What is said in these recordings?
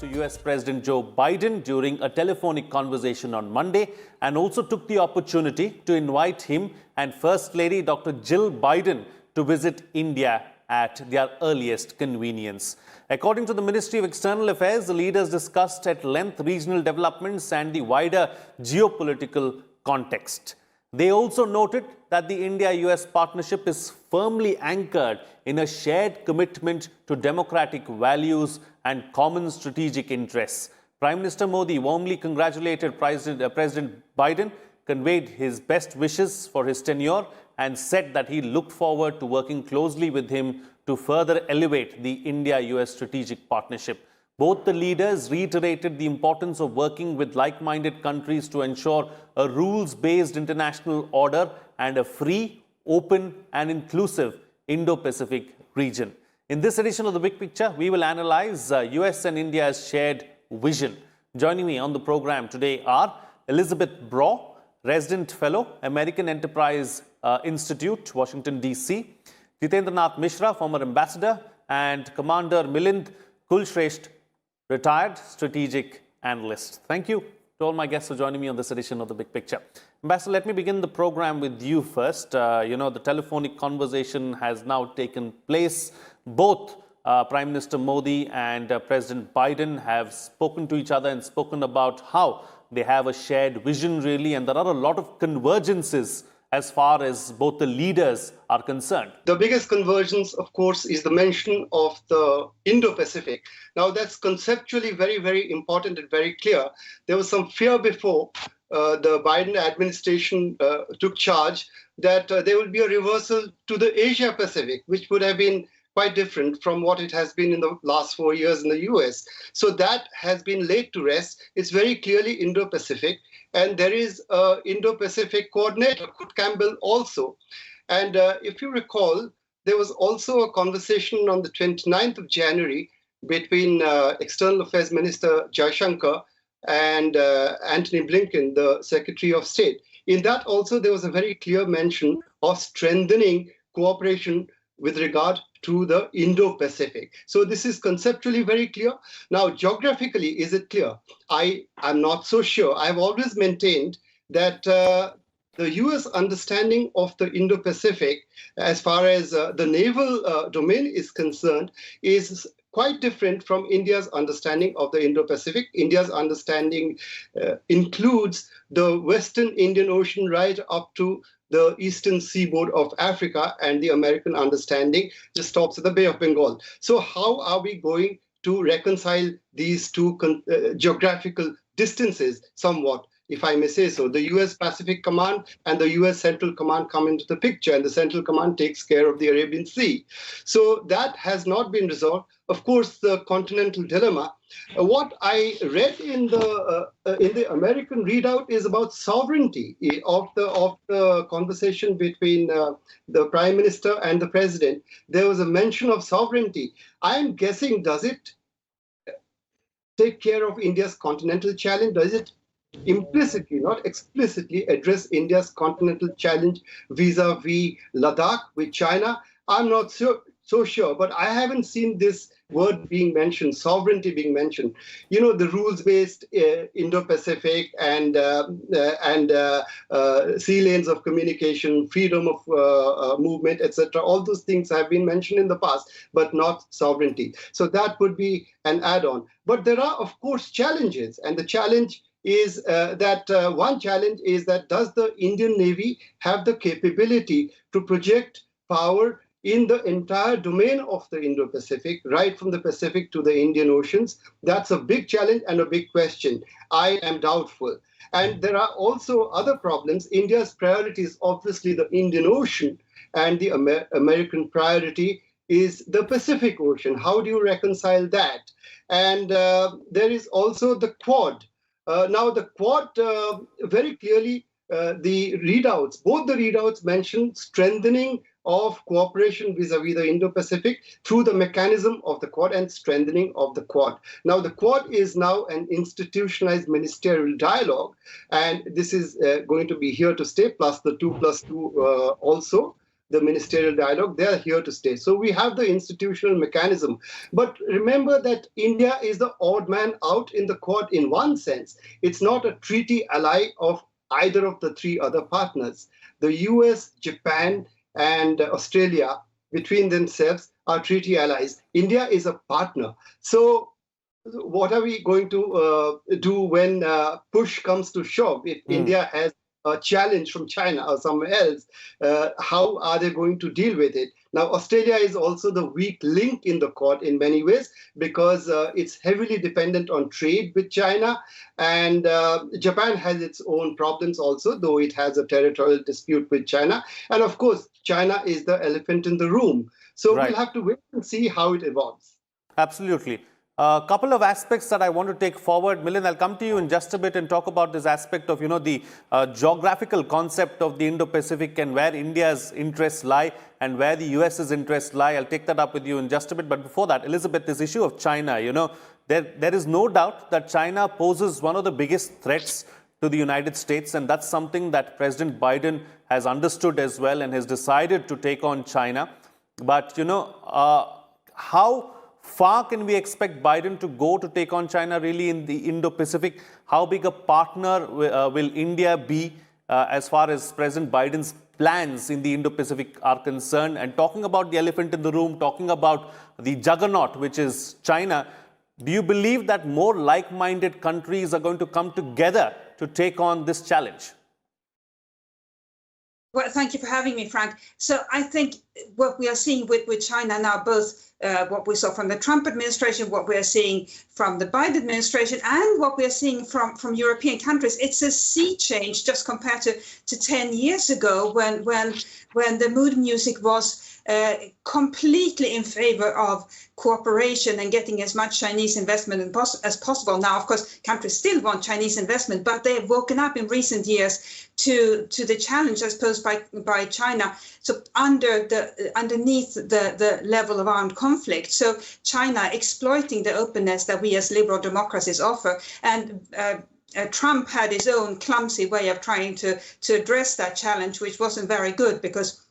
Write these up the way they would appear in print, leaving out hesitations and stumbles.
to US President Joe Biden during a telephonic conversation on Monday and also took the opportunity to invite him and First Lady Dr. Jill Biden to visit India at their earliest convenience. According to the Ministry of External Affairs, the leaders discussed at length regional developments and the wider geopolitical context. They also noted that the India-US partnership is firmly anchored in a shared commitment to democratic values and common strategic interests. Prime Minister Modi warmly congratulated President Biden, conveyed his best wishes for his tenure, and said that he looked forward to working closely with him to further elevate the India-US strategic partnership. Both the leaders reiterated the importance of working with like-minded countries to ensure a rules-based international order and a free, open and inclusive Indo-Pacific region. In this edition of The Big Picture, we will analyze US and India's shared vision. Joining me on the program today are Elizabeth Braw, Resident Fellow, American Enterprise Institute, Washington, D.C., Jitendranath Mishra, former ambassador, and Commander Milind Kulshresht, retired strategic analyst. Thank you to all my guests for joining me on this edition of The Big Picture. Ambassador, let me begin the program with you first. The telephonic conversation has now taken place. Both Prime Minister Modi and President Biden have spoken to each other and spoken about how they have a shared vision, really, and there are a lot of convergences as far as both the leaders are concerned. The biggest convergence, of course, is the mention of the Indo-Pacific. Now, that's conceptually very, very important and very clear. There was some fear before the Biden administration took charge that there will be a reversal to the Asia-Pacific, which would have been quite different from what it has been in the last 4 years in the US. So that has been laid to rest. It's very clearly Indo-Pacific. And there is an Indo-Pacific coordinator, Kurt Campbell, also. And if you recall, there was also a conversation on the 29th of January between External Affairs Minister Jaishankar and Antony Blinken, the Secretary of State. In that also, there was a very clear mention of strengthening cooperation with regard to the Indo-Pacific. So this is conceptually very clear. Now, geographically, is it clear? I am not so sure. I've always maintained that the US understanding of the Indo-Pacific, as far as the naval domain is concerned, is quite different from India's understanding of the Indo-Pacific. India's understanding includes the Western Indian Ocean right up to the eastern seaboard of Africa, and the American understanding just stops at the Bay of Bengal. So how are we going to reconcile these two geographical distances somewhat, if I may say so? The US Pacific Command and the US Central Command come into the picture, and the Central Command takes care of the Arabian Sea. So that has not been resolved. Of course, the continental dilemma. What I read in the American readout is about sovereignty of the conversation between the Prime Minister and the President. There was a mention of sovereignty. I am guessing, does it take care of India's continental challenge? Does it implicitly, not explicitly, address India's continental challenge vis-a-vis Ladakh with China? I'm not so sure, but I haven't seen this word being mentioned, sovereignty being mentioned. You know, the rules-based Indo-Pacific and sea lanes of communication, freedom of movement, etc. All those things have been mentioned in the past, but not sovereignty. So that would be an add-on. But there are, of course, challenges, and the challenge is one challenge is that does the Indian Navy have the capability to project power in the entire domain of the Indo-Pacific, right from the Pacific to the Indian Oceans? That's a big challenge and a big question. I am doubtful. And there are also other problems. India's priority is obviously the Indian Ocean, and the American priority is the Pacific Ocean. How do you reconcile that? And there is also the Quad. Now, the Quad, very clearly, the readouts, both the readouts mention strengthening of cooperation vis-a-vis the Indo-Pacific through the mechanism of the Quad and strengthening of the Quad. Now, the Quad is now an institutionalized ministerial dialogue, and this is going to be here to stay, plus the 2+2 also. the ministerial dialogue. They are here to stay. So we have the institutional mechanism. But remember that India is the odd man out in the Quad in one sense. It's not a treaty ally of either of the three other partners. The US, Japan, and Australia, between themselves, are treaty allies. India is a partner. So what are we going to do when push comes to shove? If India has a challenge from China or somewhere else, how are they going to deal with it? Now, Australia is also the weak link in the Quad in many ways because it's heavily dependent on trade with China. And Japan has its own problems also, though it has a territorial dispute with China. And of course, China is the elephant in the room. So we'll have to wait and see how it evolves. Absolutely. A couple of aspects that I want to take forward. Milind, I'll come to you in just a bit and talk about this aspect of, the geographical concept of the Indo-Pacific and where India's interests lie and where the US's interests lie. I'll take that up with you in just a bit. But before that, Elizabeth, this issue of China, there is no doubt that China poses one of the biggest threats to the United States. And that's something that President Biden has understood as well and has decided to take on China. But, how far can we expect Biden to go to take on China really in the Indo-Pacific? How big a partner will India be as far as President Biden's plans in the Indo-Pacific are concerned? And talking about the elephant in the room, talking about the juggernaut, which is China, do you believe that more like-minded countries are going to come together to take on this challenge? Well, thank you for having me, Frank. So I think what we are seeing with China now, both what we saw from the Trump administration, what we are seeing from the Biden administration, and what we are seeing from European countries, it's a sea change just compared to 10 years ago when the mood music was completely in favor of cooperation and getting as much Chinese investment as possible. Now, of course, countries still want Chinese investment, but they have woken up in recent years to the challenge as posed by China. So underneath the level of armed conflict, so China exploiting the openness that we as liberal democracies offer, and Trump had his own clumsy way of trying to address that challenge, which wasn't very good because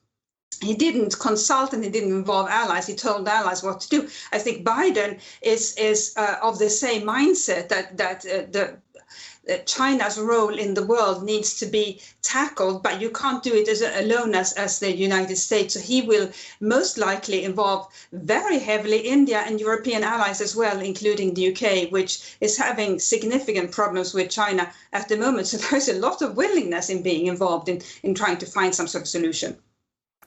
he didn't consult and he didn't involve allies. He told allies what to do. I think Biden is of the same mindset that China's role in the world needs to be tackled, but you can't do it alone as the United States. So he will most likely involve very heavily India and European allies as well, including the UK, which is having significant problems with China at the moment. So there's a lot of willingness in being involved in trying to find some sort of solution.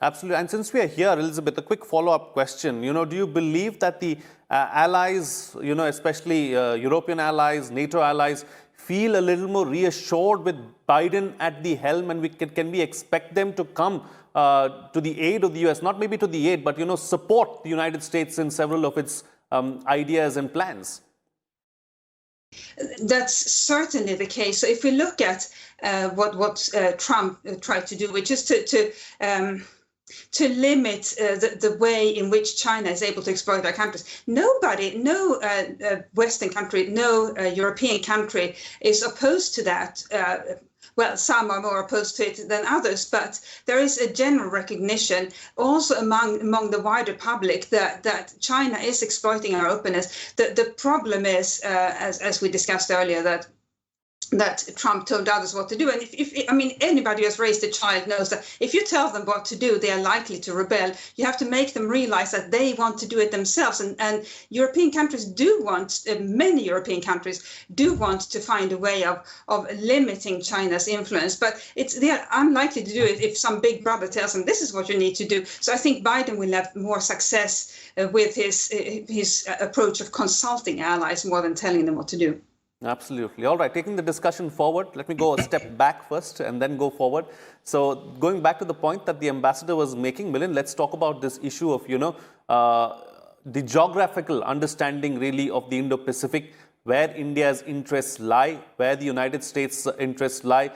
Absolutely. And since we are here, Elizabeth, a quick follow-up question. Do you believe that the allies, especially European allies, NATO allies, feel a little more reassured with Biden at the helm, and can we expect them to come to the aid of the US, not maybe to the aid, but support the United States in several of its ideas and plans? That's certainly the case. So if we look at what Trump tried to do, which is to limit the way in which China is able to exploit their countries. No Western country, no European country is opposed to that. Well, some are more opposed to it than others, but there is a general recognition also among the wider public that China is exploiting our openness. The problem is, as we discussed earlier, that Trump told others what to do. And anybody who has raised a child knows that if you tell them what to do, they are likely to rebel. You have to make them realize that they want to do it themselves. And European countries many European countries do want to find a way of limiting China's influence. But they are unlikely to do it if some big brother tells them this is what you need to do. So I think Biden will have more success with his approach of consulting allies more than telling them what to do. Absolutely. All right, taking the discussion forward, let me go a step back first and then go forward. So going back to the point that the ambassador was making, Milind, let's talk about this issue of, the geographical understanding really of the Indo-Pacific, where India's interests lie, where the United States' interests lie.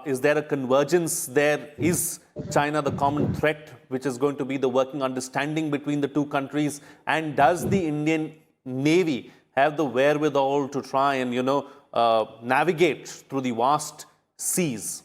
Is there a convergence there? Is China the common threat, which is going to be the working understanding between the two countries? And does the Indian Navy have the wherewithal to try and, navigate through the vast seas?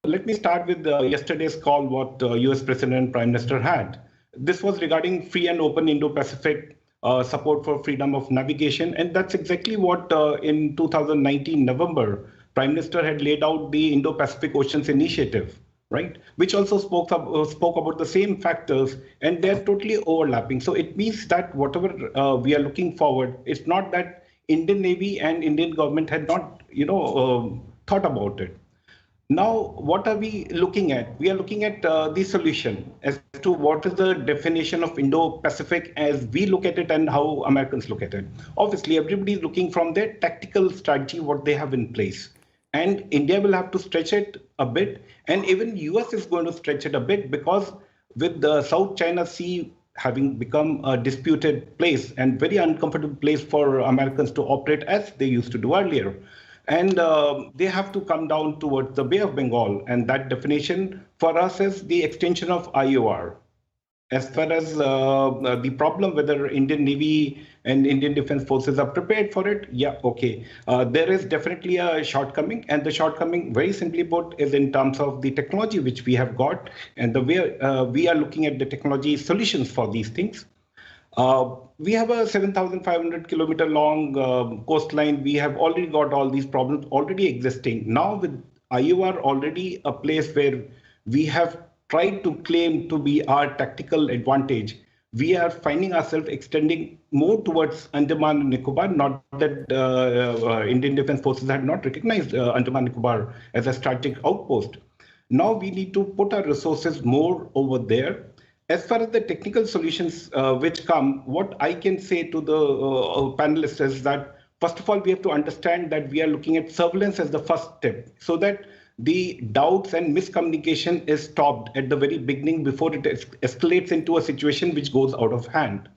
Let me start with yesterday's call, what US President and Prime Minister had. This was regarding free and open Indo-Pacific support for freedom of navigation. And that's exactly what in 2019 November, Prime Minister had laid out the Indo-Pacific Oceans Initiative, right? Which also spoke about the same factors, and they're totally overlapping. So it means that whatever we are looking forward, it's not that Indian Navy and Indian government had not, thought about it. Now, what are we looking at? We are looking at the solution as to what is the definition of Indo-Pacific as we look at it and how Americans look at it. Obviously, everybody is looking from their tactical strategy, what they have in place. And India will have to stretch it a bit. And even US is going to stretch it a bit, because with the South China Sea having become a disputed place and very uncomfortable place for Americans to operate as they used to do earlier. And they have to come down towards the Bay of Bengal. And that definition for us is the extension of IOR. As far as the problem whether Indian Navy and Indian Defense Forces are prepared for it, yeah, okay. There is definitely a shortcoming, and the shortcoming, very simply put, is in terms of the technology which we have got and the way we are looking at the technology solutions for these things. We have a 7,500 kilometer long coastline. We have already got all these problems already existing. Now with IOR already a place where we have tried to claim to be our tactical advantage, we are finding ourselves extending more towards Andaman and Nicobar. Not that Indian Defense Forces had not recognized Andaman and Nicobar as a strategic outpost. Now we need to put our resources more over there. As far as the technical solutions which come, what I can say to the panelists is that, first of all, we have to understand that we are looking at surveillance as the first step, so that the doubts and miscommunication is stopped at the very beginning before it escalates into a situation which goes out of hand.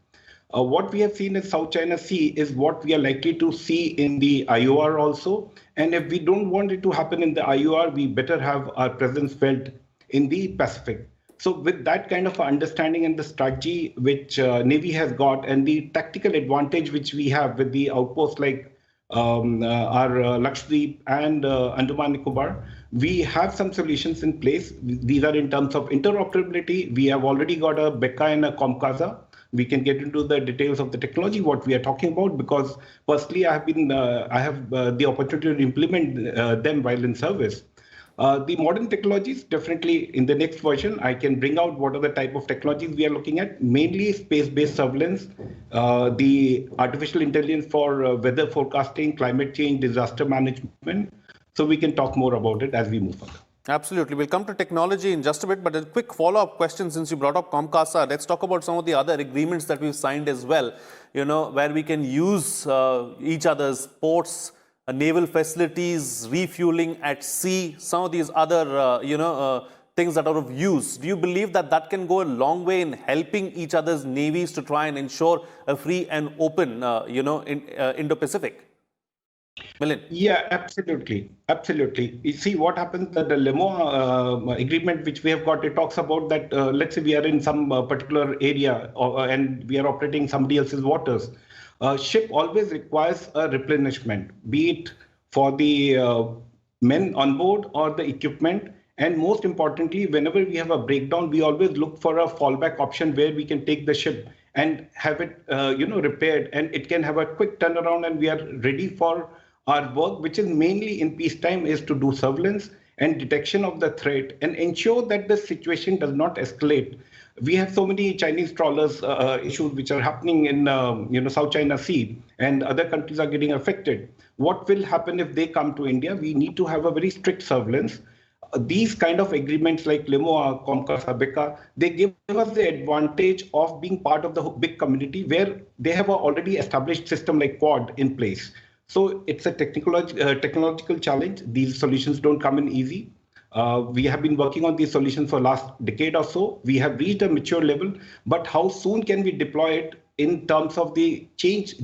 What we have seen in South China Sea is what we are likely to see in the IOR also. And if we don't want it to happen in the IOR, we better have our presence felt in the Pacific. So with that kind of understanding and the strategy which Navy has got, and the tactical advantage which we have with the outposts like our Lakshadweep and Andaman Nicobar, we have some solutions in place. These are in terms of interoperability. We have already got a BECA and a Comcasa. We can get into the details of the technology, what we are talking about, because personally I have the opportunity to implement them while in service. The modern technologies, definitely in the next version, I can bring out what are the type of technologies we are looking at, mainly space-based surveillance, the artificial intelligence for weather forecasting, climate change, disaster management. So we can talk more about it as we move on. Absolutely. We'll come to technology in just a bit, but a quick follow-up question since you brought up Comcasa. Let's talk about some of the other agreements that we've signed as well, where we can use each other's ports, naval facilities, refueling at sea, some of these other, things that are of use. Do you believe that that can go a long way in helping each other's navies to try and ensure a free and open, Indo-Pacific? Milind. Yeah, absolutely. Absolutely. You see what happens that the LEMO agreement which we have got, it talks about that, let's say we are in some particular area and we are operating somebody else's waters. Ship always requires a replenishment, be it for the men on board or the equipment. And most importantly, whenever we have a breakdown, we always look for a fallback option where we can take the ship and have it, repaired, and it can have a quick turnaround, and we are ready for our work, which is mainly in peacetime, is to do surveillance and detection of the threat and ensure that the situation does not escalate. We have so many Chinese trawlers issues which are happening in South China Sea, and other countries are getting affected. What will happen if they come to India? We need to have a very strict surveillance. These kind of agreements like LEMO, Comcasa, BECA, they give us the advantage of being part of the big community where they have an already established system like Quad in place. So it's a technological challenge. These solutions don't come in easy. We have been working on these solutions for last decade or so. We have reached a mature level, but how soon can we deploy it in terms of the change